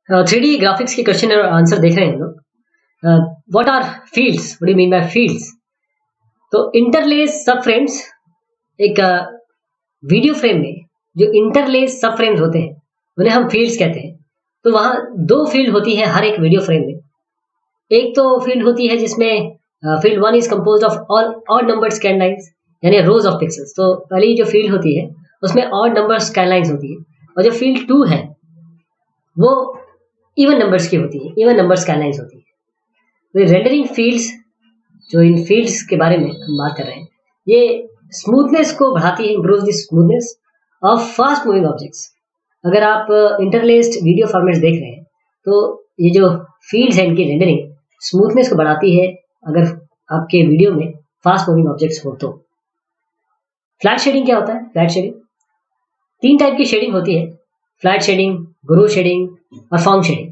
3D graphics के question और answer देख रहे हैं हम लोग। What are fields, what do you mean by fields? तो इंटरलेस सब फ्रेम्स, एक वीडियो फ्रेम में जो इंटरलेस सब फ्रेम्स होते हैं उन्हें हम फील्ड्स कहते हैं। तो वहां दो फील्ड होती है हर एक वीडियो फ्रेम में। एक तो फील्ड होती है जिसमें field one is composed of all odd numbered scan lines, यानी रोज ऑफ पिक्सेल्स। तो पहली जो फील्ड होती है उसमें ऑड नंबर स्कैन लाइंस होती है, और जो फील्ड टू है वो इवन नंबर्स की होती है, इवन नंबर स्कैन लाइंस होती है। तो रेंडरिंग फील्ड्स, जो इन फील्ड्स के बारे में हम बात कर रहे हैं, ये स्मूथनेस को बढ़ाती है, improve the smoothness of fast moving objects. अगर आप इंटरलेस्ड वीडियो फॉर्मेट्स देख रहे हैं तो ये जो फील्ड्स हैं इनकी रेंडरिंग स्मूथनेस को बढ़ाती है अगर आपके वीडियो में फास्ट मूविंग ऑब्जेक्ट्स हो तो। फ्लैट शेडिंग क्या होता है? फ्लैट शेडिंग, तीन टाइप की शेडिंग होती है, फ्लैट शेडिंग, ग्रूव शेडिंग और फॉर्म शेडिंग।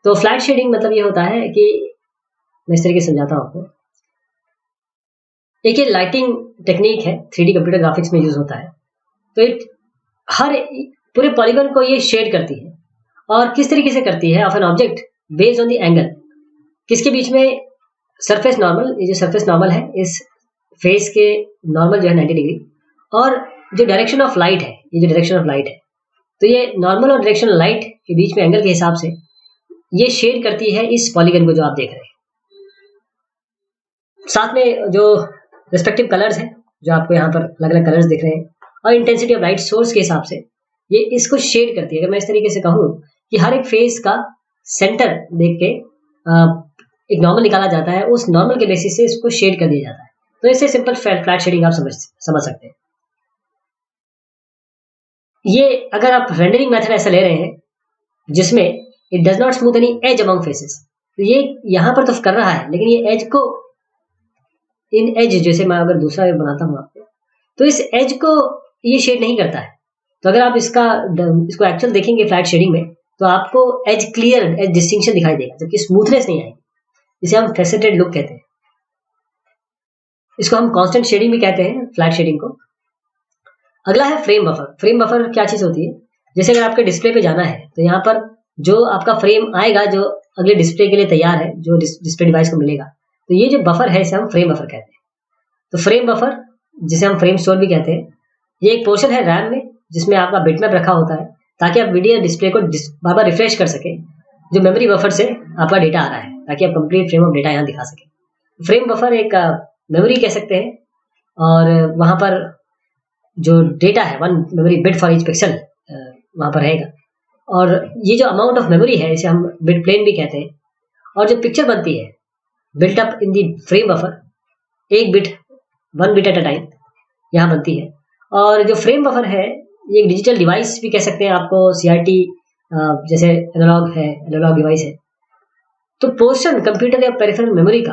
तो फ्लैट शेडिंग मतलब ये होता है कि मैं इस तरीके से समझाता हूँ आपको। एक ये लाइटिंग टेक्निक है, 3D कंप्यूटर ग्राफिक्स में यूज होता है। तो एक हर पूरे पॉलीगन को ये शेड करती है, और किस तरीके से करती है? Of an object based on the angle, किसके बीच में? सरफेस नॉर्मल, ये जो सरफेस नॉर्मल है इस फेस के नॉर्मल जो है 90 डिग्री, और जो डायरेक्शन ऑफ लाइट है, ये जो डायरेक्शन ऑफ लाइट है, तो ये नॉर्मल और डायरेक्शन लाइट के बीच में एंगल के हिसाब से ये शेड करती है इस पॉलीगन को जो आप देख रहे हैं। साथ में जो रिस्पेक्टिव कलर्स हैं, जो आपको यहाँ पर अलग अलग कलर्स दिख रहे हैं, और इंटेंसिटी ऑफ लाइट सोर्स के हिसाब से ये इसको शेड करती है। अगर मैं इस तरीके से कहूँ कि हर एक फेस का सेंटर देख के एक नॉर्मल निकाला जाता है, उस नॉर्मल के बेसिस से इसको शेड कर दिया जाता है। तो इससे सिंपल फ्लैट शेडिंग आप समझ सकते हैं। ये अगर आप रेंडरिंग मेथड ऐसा ले रहे हैं जिसमें it does not smooth any as among faces, तो ये यहाँ पर तो कर रहा है, लेकिन ये एज को इन एज, जैसे मैं अगर दूसरा बनाता हूँ आपको, तो इस एज को ये शेड नहीं करता है। तो अगर आप इसको एक्चुअल देखेंगे फ्लैट शेडिंग में, तो आपको एज क्लियर, एज डिस्टिंक्शन दिखाई देगा, जबकि स्मूथनेस नहीं आएगी। इसे हम फेसेटेड लुक कहते हैं। इसको हम कांस्टेंट शेडिंग भी कहते हैं, फ्लैट शेडिंग को। अगला है फ्रेम बफर। फ्रेम बफर क्या चीज होती है? जैसे अगर आपके डिस्प्ले पे जाना है तो यहाँ पर जो आपका फ्रेम आएगा, जो अगले डिस्प्ले के लिए तैयार है, जो डिस्प्ले डिवाइस को मिलेगा, तो ये जो बफर है इसे हम फ्रेम बफर कहते हैं। तो फ्रेम बफर, जिसे हम फ्रेम स्टोर भी कहते हैं, ये एक पोर्शन है रैम में जिसमें आपका बिटमैप रखा होता है, ताकि आप वीडियो डिस्प्ले को बार बार रिफ्रेश कर सके जो मेमोरी बफर से आपका डेटा आ रहा है, ताकि आप कंप्लीट फ्रेम ऑफ डेटा यहाँ दिखा सके। फ्रेम बफर एक मेमोरी कह सकते हैं, और वहां पर जो डेटा है, one memory bit for each pixel वहां पर रहेगा। और ये जो अमाउंट ऑफ मेमोरी है इसे हम बिट प्लेन भी कहते हैं। और जो पिक्चर बनती है built up in the frame buffer, एक bit, one bit at a time यहाँ बनती है। और जो फ्रेम बफर है ये एक डिजिटल डिवाइस भी कह सकते हैं आपको, CRT जैसे एनालॉग है, एनालॉग डिवाइस है। तो पोर्शन कंप्यूटर या पेरिफेरल मेमोरी का,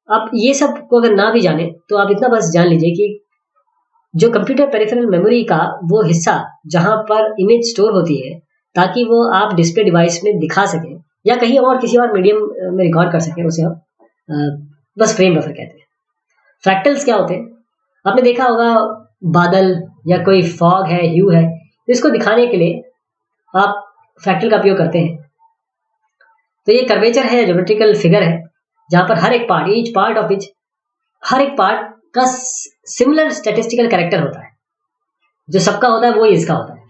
आप ये सब को अगर ना भी जाने तो आप इतना बस जान लीजिए कि जो कंप्यूटर पेरिफेरल मेमोरी का वो हिस्सा जहां पर इमेज स्टोर होती है, ताकि वो आप डिस्प्ले डिवाइस में दिखा सकें या कहीं और किसी और मीडियम में रिकॉर्ड कर सकें, उसे हम बस फ्रेम बफर कहते हैं। फ्रैक्टल्स क्या होते हैं? आपने देखा होगा बादल या कोई फॉग है, ह्यू है, तो इसको दिखाने के लिए आप फ्रैक्टल का उपयोग करते हैं। तो ये कर्वेचर है, ज्योमेट्रिकल फिगर है, जहां पर हर एक part, each part of each, हर एक पार्ट का सिमिलर स्टैटिस्टिकल कैरेक्टर होता है। जो सबका होता है वो इसका होता है।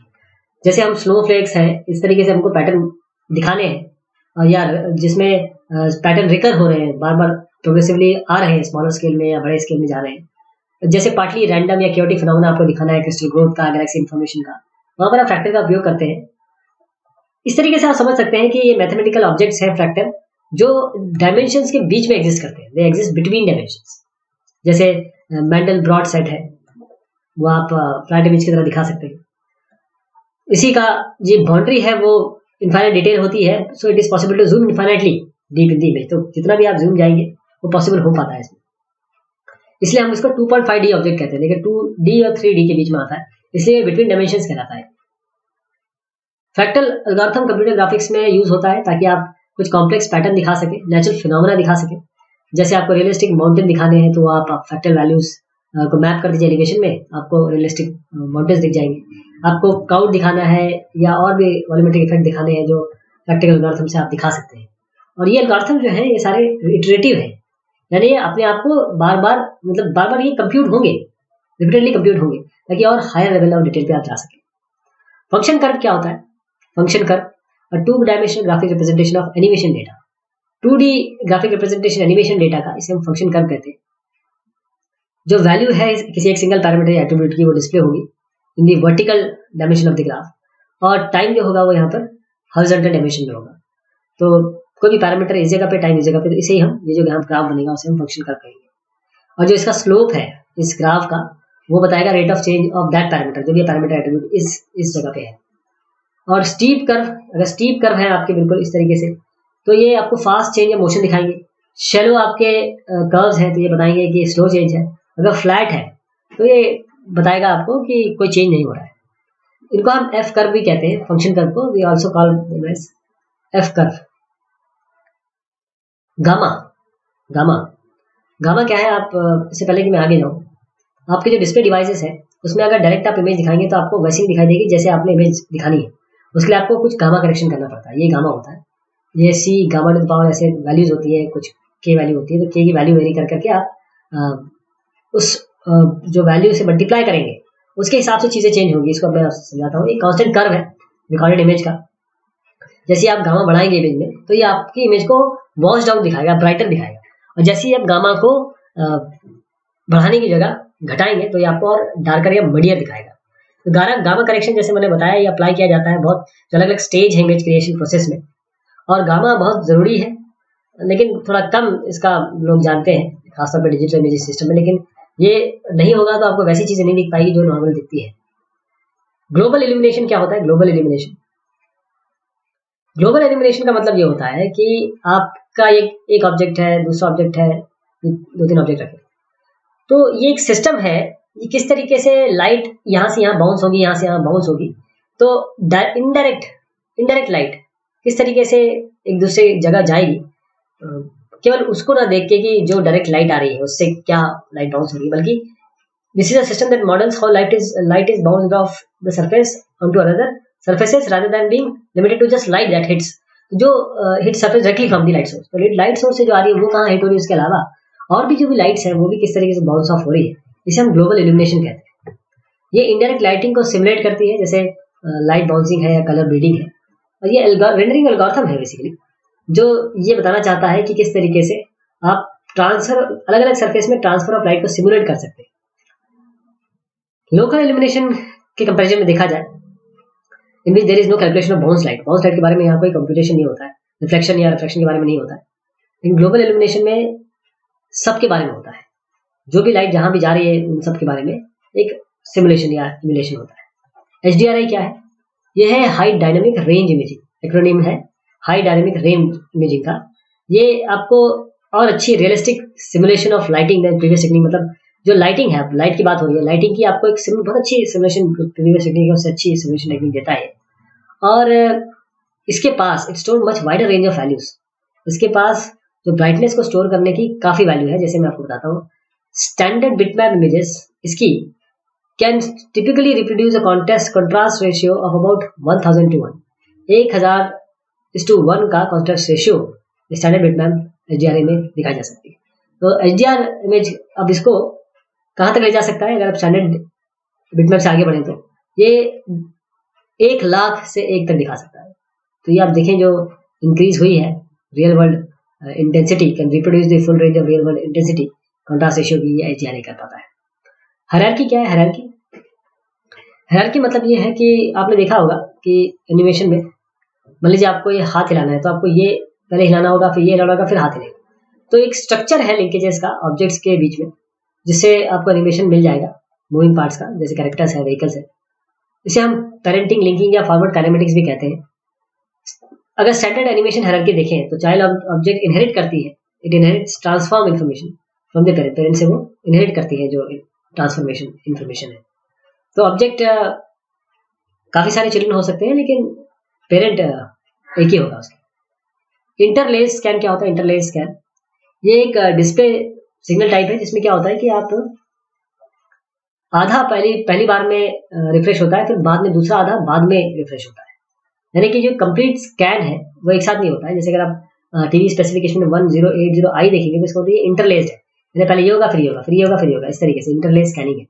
जैसे हम स्नोफ्लेक्स हैं, इस तरीके से हमको पैटर्न दिखाने हैं, या जिसमें पैटर्न रिकर हो रहे हैं, बार बार प्रोग्रेसिवली आ रहे हैं, स्मॉलर स्केल में या बड़े स्केल में जा रहे हैं। जैसे पार्टली रैंडम या क्योटिक फिनोमेना आपको दिखाना है, क्रिस्टल ग्रोथ का, गैलेक्सी इन्फॉर्मेशन का, वहां पर आप फ्रैक्टल का उपयोग करते हैं। इस तरीके से आप समझ सकते हैं कि ये मैथमेटिकल ऑब्जेक्ट्स हैं फ्रैक्टल, जो डायमेंशंस के बीच में एग्जिस्ट करते हैं, दे एग्जिस्ट बिटवीन डायमेंशंस। जैसे मेंडल ब्रॉड सेट है, वो आप फ्लैट इमेज की तरह दिखा सकते हैं। इसी का ये बाउंड्री है वो इनफाइनाइट डिटेल होती है, so it is possible to zoom infinitely deep in the image. तो जितना भी आप जूम जाएंगे वो पॉसिबल हो पाता है इसमें। इसलिए हम इसको 2.5D ऑब्जेक्ट कहते हैं, लेकिन 2D और 3D के बीच में आता है, इसलिए बिटवीन डायमेंशंस कहलाता है। फ्रैक्टल एल्गोरिथम कंप्यूटर ग्राफिक्स में यूज होता है ताकि आप कुछ कॉम्प्लेक्स पैटर्न दिखा सके, नेचुरल फिनोमेना दिखा सके। जैसे आपको रियलिस्टिक माउंटेन दिखाने हैं तो आप फ्रैक्टल वैल्यूज को मैप कर दीजिए एलिवेशन में, आपको रियलिस्टिक माउंटेन्स दिख जाएंगे। आपको क्लाउड दिखाना है या और भी वॉल्यूमेट्रिक इफेक्ट दिखाने हैं जो प्रैक्टिकल एल्गोरिथम से आप दिखा सकते हैं। और ये एल्गोरिथम जो है ये सारे इटरेटिव है, यानी ये अपने आप को बार बार ये कंप्यूट होंगे, रिपीटेडली कंप्यूट होंगे, ताकि और हायर लेवल ऑफ डिटेल पे आप जा सकें। फंक्शन कर्व क्या होता है? Function curve two dimensional graphic representation of animation data. 2D graphic representation animation data का इसे हम फंक्शन कर्व कहते हैं। जो वैल्यू है किसी एक सिंगल पैरामीटर या एट्रीब्यूट की वो डिस्प्ले होगी in the vertical dimension of the graph, और टाइम जो होगा वो यहाँ पर हॉरिजॉन्टल डायमेंशन में होगा। तो कोई भी पैरामीटर इस जगह पे, टाइम इस जगह पे, तो इसे ही हम, ये जो यहाँ ग्राफ बनेगा उसे हम फंक्शन कर्व कहेंगे। और जो इसका स्लोप है इस ग्राफ का, वो बताएगा rate of change of that parameter, जो भी पैरामीटर एट्रीब्यूट इस जगह पे है। और स्टीप कर्व, अगर स्टीप कर्व है आपके बिल्कुल इस तरीके से, तो ये आपको फास्ट चेंज या मोशन दिखाएंगे। शैलो आपके कर्व्स हैं तो ये बताएंगे कि स्लो चेंज है। अगर फ्लैट है तो ये बताएगा आपको कि कोई चेंज नहीं हो रहा है। इनको हम एफ कर्व भी कहते हैं, फंक्शन कर्व को we also call as F curve. Gamma, gamma gamma क्या है? आप इससे पहले कि मैं आगे जाऊं, आपके जो डिस्प्ले डिवाइसेस है उसमें अगर डायरेक्ट आप इमेज दिखाएंगे तो आपको वैसी दिखाई देगी जैसे आपने इमेज दिखानी है। उसके लिए आपको कुछ गामा करेक्शन करना पड़ता है, ये गामा होता है। ये सी गामा टू द पावर ऐसे वैल्यूज होती है, कुछ के वैल्यू होती है, तो के की वैल्यू वेरी कर करके आप उस जो वैल्यू से मल्टीप्लाई करेंगे उसके हिसाब से चीज़ें चेंज होंगी। इसको मैं समझाता हूँ। एक कांस्टेंट कर्व है रिकॉर्डेड इमेज का। जैसे आप गामा बढ़ाएंगे इमेज में तो ये आपकी इमेज को वॉश डाउन दिखाएगा, ब्राइटर दिखाएगा। और जैसे ही आप गामा को बढ़ाने की जगह घटाएंगे तो ये आपको और डार्कर या मडियर दिखाएगा। तो गामा करेक्शन जैसे मैंने बताया ये अप्लाई किया जाता है बहुत अलग अलग स्टेज है इमेज क्रिएशन प्रोसेस में। और गामा बहुत ज़रूरी है, लेकिन थोड़ा कम इसका लोग जानते हैं, खासतौर पर डिजिटल इमेज सिस्टम में। लेकिन ये नहीं होगा तो आपको वैसी चीज़ें नहीं दिख पाएगी जो नॉर्मल दिखती है। ग्लोबल इल्यूमिनेशन क्या होता है? ग्लोबल इल्यूमिनेशन, ग्लोबल इल्यूमिनेशन का मतलब ये होता है कि आपका एक ऑब्जेक्ट है, दूसरा ऑब्जेक्ट है, 2-3 ऑब्जेक्ट रखे, तो ये एक सिस्टम है। ये किस तरीके से लाइट यहाँ से यहाँ बाउंस होगी, यहाँ से यहाँ बाउंस होगी, तो इनडायरेक्ट लाइट किस तरीके से एक दूसरे जगह जाएगी, केवल उसको ना देख के कि जो डायरेक्ट लाइट आ रही है उससे क्या लाइट बाउंस हो रही है, बल्कि this is a system that models how light is bounced of the surface onto another surfaces rather than being limited to just light that hits, जो hit surface directly from the light source। तो light source से जो आ रही है वो कहाँ hit हो रही है, उसके अलावा और भी जो भी लाइट्स हैं वो भी किस तरीके से बाउंस ऑफ हो रही है, इसे हम ग्लोबल इल्यूमिनेशन कहते हैं। ये इनडायरेक्ट लाइटिंग को सिमुलेट करती है, जैसे लाइट बाउंसिंग है या कलर ब्लीडिंग है। और ये रेंडरिंग एल्गोरिथम है बेसिकली, जो ये बताना चाहता है कि किस तरीके से आप ट्रांसफर अलग अलग सरफेस में ट्रांसफर ऑफ लाइट को सिमुलेट कर सकते हैं। लोकल इल्यूमिनेशन के कंपैरिजन में देखा जाए in which there is no calculation of bounce light के बारे में यहाँ कोई कंप्यूटेशन नहीं होता है, रिफ्लेक्शन या रिफ्रैक्शन के बारे में नहीं होता है। लेकिन ग्लोबल इल्यूमिनेशन में सब के बारे में होता है, जो भी लाइट जहां भी जा रही है उन सब के बारे में एक सिमुलेशन या इम्युलेशन होता है। HDRI क्या है? यह है high dynamic range imaging, acronym है हाई डायनेमिक रेंज इमेजिंग का। ये आपको और अच्छी realistic simulation of lighting than previous technique, मतलब जो लाइटिंग है, लाइट की बात हो रही है, लाइटिंग की आपको एक बहुत अच्छी सिमुलेशन प्रीवियस टेक्निक उससे अच्छी सिमुलेशन टेक्निक देता है। और इसके पास it store much wider range of values. इसके पास जो ब्राइटनेस को स्टोर करने की काफ़ी वैल्यू है। जैसे मैं आपको बताता हूँ, स्टैंडर्ड बिटमैप इमेजेस इसकी can typically reproduce a contrast ratio of about 1000 to 1, 1000:1 का contrast ratio standard bitmap HDRI में दिखाई जा सकती है। तो HDR इमेज अब इसको कहाँ तक ले जा सकता है? अगर आप स्टैंडर्ड बिटमैप से आगे बढ़े तो ये 1 लाख से 1 तक दिखा सकता है। तो ये आप देखें जो इंक्रीज हुई है real world intensity can reproduce the full range of real world intensity contrast ratio की ये HDRI कर पाता है। हायरार्की क्या है? हायरार्की मतलब ये है कि आपने देखा होगा कि एनिमेशन में मान लीजिए आपको ये हाथ हिलाना है तो आपको ये पहले हिलाना होगा, फिर ये हिलाना होगा, फिर हाथ हिलेगा। तो एक स्ट्रक्चर है लिंकेजेस का ऑब्जेक्ट्स के बीच में, जिससे आपको एनिमेशन मिल जाएगा मूविंग पार्ट्स का, जैसे कैरेक्टर्स है, व्हीकल्स है। इसे हम पेरेंटिंग, लिंकिंग या फॉरवर्ड काइनेमेटिक्स भी कहते हैं। अगर स्टैंडर्ड एनिमेशन हायरार्की देखें तो चाइल्ड ऑब्जेक्ट इनहेरिट करती है, it inherits transform information from the parent, parent से वो इनहेरिट करती है जो ट्रांसफॉर्मेशन इन्फॉर्मेशन है। तो ऑब्जेक्ट काफ़ी सारे चिल्ड्रन हो सकते हैं, लेकिन पेरेंट एक ही होगा उसका। इंटरलेस स्कैन क्या होता है? इंटरलेस स्कैन ये एक डिस्प्ले सिग्नल टाइप है, जिसमें क्या होता है कि आप आधा पहली बार में रिफ्रेश होता है, फिर बाद में दूसरा आधा बाद में रिफ्रेश होता है। यानी कि जो कंप्लीट स्कैन है वो एक साथ नहीं होता है। जैसे अगर आप टीवी स्पेसिफिकेशन में 1080i देखेंगे तो इसको ये इंटरलेस्ड है, यानी पहले ये होगा फिर ये होगा फिर ये होगा फिर ये होगा, इस तरीके से इंटरलेस स्कैनिंग है।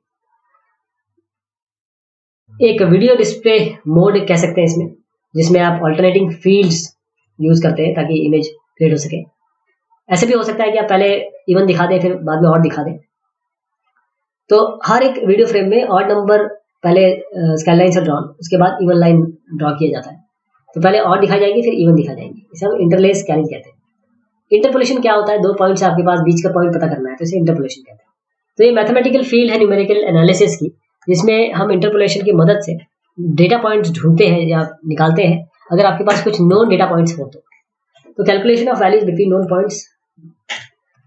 एक वीडियो डिस्प्ले मोड कह सकते हैं इसमें, जिसमें आप ऑल्टरनेटिंग फील्ड्स यूज करते हैं ताकि इमेज क्रिएट हो सके। ऐसे भी हो सकता है कि आप पहले इवन दिखा दें फिर बाद में ऑड दिखा दें। तो हर एक वीडियो फ्रेम में ऑड नंबर पहले स्कैन लाइन से ड्रॉन, उसके बाद इवन लाइन ड्रॉ किया जाता है। तो पहले ऑड दिखाई जाएगी फिर इवन दिखाई जाएगी, इसे हम इंटरलेस स्कैनिंग कहते हैं। इंटरपोलेशन क्या होता है, दो पॉइंट्स आपके पास बीच का पॉइंट पता करना है तो इसे इंटरपोलेशन कहते हैं। तो ये मैथमेटिकल फील्ड है न्यूमेरिकल एनालिसिस की, जिसमें हम इंटरपोलेशन की मदद से डेटा पॉइंट्स ढूंढते हैं या निकालते हैं अगर आपके पास कुछ नोन डेटा पॉइंट्स हो तो calculation of values between known points,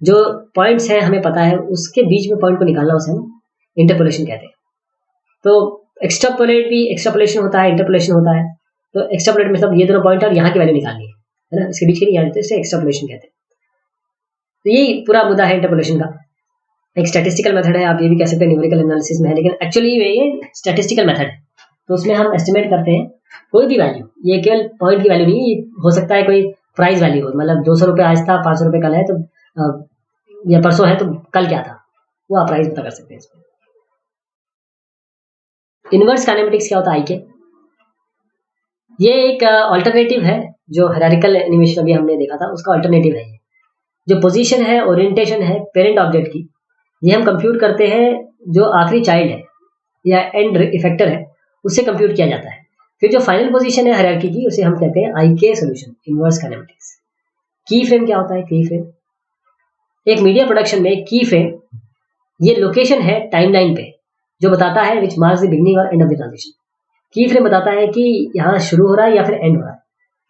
जो पॉइंट्स हैं हमें पता है उसके बीच में पॉइंट को निकालना, उसे हम इंटरपोलेशन कहते हैं। तो एक्सट्रापोलेट भी एक्सट्रापोलेशन होता है, इंटरपोलेशन होता है। तो एक्सट्रापोलेट मतलब ये दोनों पॉइंट और यहाँ की वैल्यू निकालनी है ना, इसके बीच की नहीं निकालनी, तो इसे एक्सट्रापोलेशन कहते हैं। तो यही पूरा मुद्दा है इंटरपोलेशन का। एक स्टैटिस्टिकल मेथड है, आप ये भी कह सकते हैं न्यूमेरिकल एनालिसिस में है, लेकिन एक्चुअली ये स्टैटिस्टिकल मेथड है। तो उसमें हम एस्टिमेट करते हैं कोई भी वैल्यू, ये केवल पॉइंट की वैल्यू नहीं, ये हो सकता है कोई प्राइस वैल्यू हो, मतलब 200 रुपये आज था, 500 रुपये कल है, तो या परसों है तो कल क्या था, वो आप प्राइस पता कर सकते हैं इसमें। इनवर्स काइनेमेटिक्स क्या होता है, आई के, ये एक अल्टरनेटिव है जो हायरार्किकल एनिमेशन अभी हमने देखा था उसका अल्टरनेटिव है। ये जो पोजीशन है, ओरिएंटेशन है पेरेंट ऑब्जेक्ट की, ये हम कंप्यूट करते हैं जो आखिरी चाइल्ड है या एंड इफेक्टर है उससे कंप्यूट किया जाता है। फिर जो फाइनल पोजीशन है हायरार्की की उसे हम कहते हैं आई के सोल्यूशन, इनवर्स काइनेमेटिक्स। की फ्रेम क्या होता है, की फ्रेम एक मीडिया प्रोडक्शन में की फ्रेम ये लोकेशन है टाइमलाइन पे जो बताता है विच मार्क्स द बिगिनिंग और एंड ऑफ द ट्रांजिशन। की फ्रेम बताता है कि यहाँ शुरू हो रहा है या फिर एंड हो रहा है।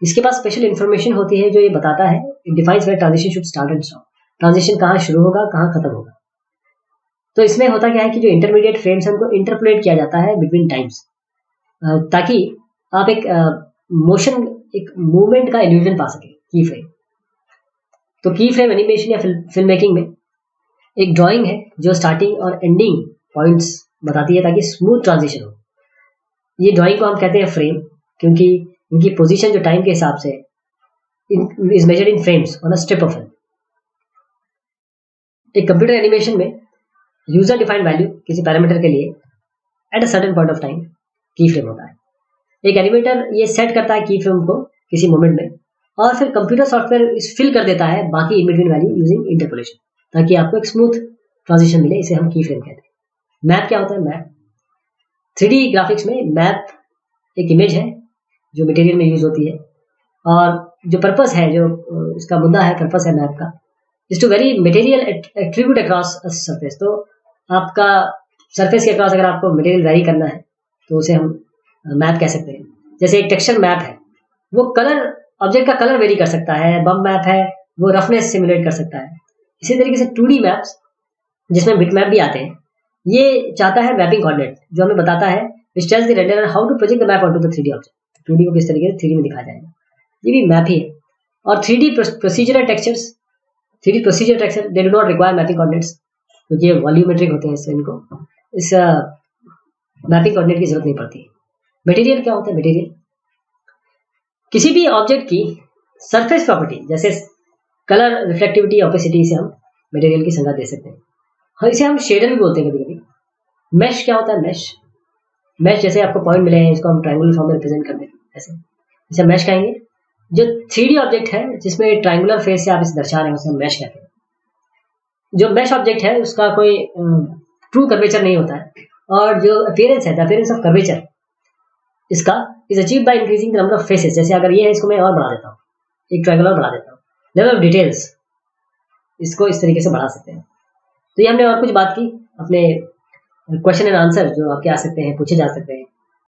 इसके पास स्पेशल इन्फॉर्मेशन होती है जो ये बताता है, it defines where transition should start and stop, transition कहाँ शुरू होगा कहाँ खत्म होगा। तो इसमें होता क्या है कि जो इंटरमीडिएट फ्रेम्स है उनको इंटरपोलेट किया जाता है बिटवीन टाइम्स, ताकि आप एक मोशन, एक मूवमेंट का इल्यूजन पा सके की फ्रेम। तो की फ्रेम एनिमेशन या फिल्म मेकिंग में एक ड्राइंग है जो स्टार्टिंग और एंडिंग पॉइंट्स बताती है ताकि स्मूथ ट्रांजिशन हो। ये ड्राइंग को हम कहते हैं फ्रेम, क्योंकि इनकी पोजीशन जो टाइम के हिसाब से is measured in frames on a strip of film. एक कंप्यूटर एनिमेशन में यूजर डिफाइंड वैल्यू किसी पैरामीटर के लिए at a certain point of time की फ्रेम होता है। एक एनिमेटर ये सेट करता है की फ्रेम को किसी मोमेंट में, और फिर कंप्यूटर सॉफ्टवेयर फिल कर देता है बाकी in between value using interpolation, ताकि आपको एक स्मूथ ट्रांजिशन मिले। इसे हम की फ्रेम कहते हैं। मैप क्या होता है, मैप 3D ग्राफिक्स में मैप एक इमेज है जो मटेरियल में यूज होती है, और जो पर्पस है, जो इसका मुद्दा है, पर्पस है मैप का, is to vary material attribute across a surface. तो आपका सरफेस के अक्रॉस अगर आपको मटेरियल वेरी करना है तो उसे हम मैप कह सकते हैं। जैसे एक टेक्सचर मैप है, वो कलर, ऑब्जेक्ट का कलर वेरी कर सकता है। बम मैप है, वो रफनेस सिमुलेट कर सकता है। इसी तरीके से 2D मैप्स जिसमें बिट मैप भी आते हैं, ये चाहता है मैपिंग कोऑर्डिनेट जो हमें बताता है which tells the renderer how to project the map onto the 3D object, 2D को किस तरीके से 3D में दिखाया जाएगा, ये भी मैप ही है। और 3D procedural textures, 3D procedure texture they do not require mapping coordinates, क्योंकि ये वॉल्यूमेट्रिक होते हैं, इससे इनको इस मैपिंग कोऑर्डिनेट की जरूरत नहीं पड़ती। मटेरियल क्या होता है, मटेरियल किसी भी ऑब्जेक्ट की सरफेस प्रॉपर्टी, जैसे कलर, रिफ्लेक्टिविटी, ओपेसिटी, से हम मटेरियल की संज्ञा दे सकते हैं। हाँ, इसे हम शेडर भी बोलते हैं कभी कभी। मैश क्या होता है, मैश, मैश जैसे आपको पॉइंट मिले हैं, इसको हम ट्रायंगुलर फॉर्म में रिप्रेजेंट करते हैं, ऐसे इसे मैश कहेंगे। जो 3D ऑब्जेक्ट है जिसमें ट्रायंगुलर फेस से आप इसे दर्शा रहे हैं उसे हम मैश कहते हैं। जो मैश ऑब्जेक्ट है उसका कोई ट्रू कर्वेचर नहीं होता है, और जो अपीयरेंस है, द अपीयरेंस ऑफ कर्वेचर इसका is achieve by increasing the number of faces. जैसे अगर ये है, इसको मैं और बढ़ा देता हूँ, एक ट्रायंगल और बढ़ा देता हूँ, लेवल ऑफ डिटेल्स इसको इस तरीके से बढ़ा सकते हैं। तो ये हमने और कुछ बात की, अपने क्वेश्चन एंड आंसर जो आपके आ सकते हैं, पूछे जा सकते हैं,